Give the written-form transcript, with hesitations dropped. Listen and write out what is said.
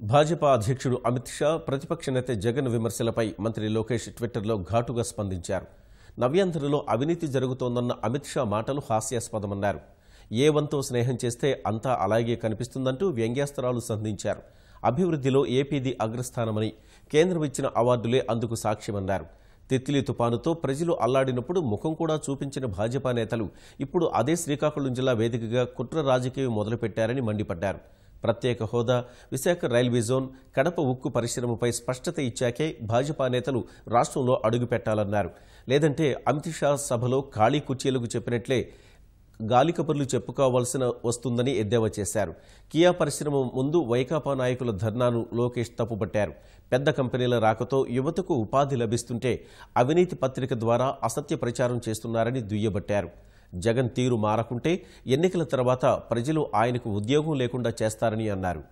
భాజపా అధ్యక్షుడు అమిత్ షా ప్రతిపక్ష నేత జగన్ విమర్శలపై మంత్రి లోకేష్ ట్విట్టర్లో ఘాటుగా స్పందించారు. నవ్యాంధ్రలో అవినీతి జరుగుతోందన్న అమిత్ షా మాటలు హాస్యాస్పదమన్నారు. ఏ వంతో స్నేహం చేస్తే అంతా అలాగే కనిపిస్తుందంటూ వ్యంగ్యాస్త్రాలు సంధించారు. అభివృద్ధిలో ఏపీది అగ్రస్థానమని, కేంద్రం ఇచ్చిన అవార్డులే అందుకు సాక్ష్యమన్నారు. తిత్లీ తుపానుతో ప్రజలు అల్లాడినప్పుడు ముఖం కూడా చూపించిన భాజపా నేతలు ఇప్పుడు అదే శ్రీకాకుళం జిల్లా వేదికగా కుట్ర రాజకీయం మొదలుపెట్టారని మండిపడ్డారు. ప్రత్యేక హోదా, విశాఖ రైల్వే జోన్, కడప ఉక్కు పరిశ్రమపై స్పష్టత ఇచ్చాకే భాజపా నేతలు రాష్ట్రంలో అడుగుపెట్టాలన్నారు. లేదంటే అమిత్ షా సభలో ఖాళీ కుర్చీలకు చెప్పినట్లే గాలి కబుర్లు చెప్పుకోవాల్సిన వస్తుందని ఎద్దేవా చేశారు. కియా పరిశ్రమ ముందు వైకాపా నాయకుల ధర్నాను లోకేష్ తప్పుపట్టారు. పెద్ద కంపెనీల రాకతో యువతకు ఉపాధి లభిస్తుంటే అవినీతి పత్రిక ద్వారా అసత్య ప్రచారం చేస్తున్నారని దుయ్యబట్టారు. జగన్ తీరు మారకుంటే ఎన్నికల తర్వాత ప్రజలు ఆయనకు ఉద్యోగం లేకుండా చేస్తారని అన్నారు.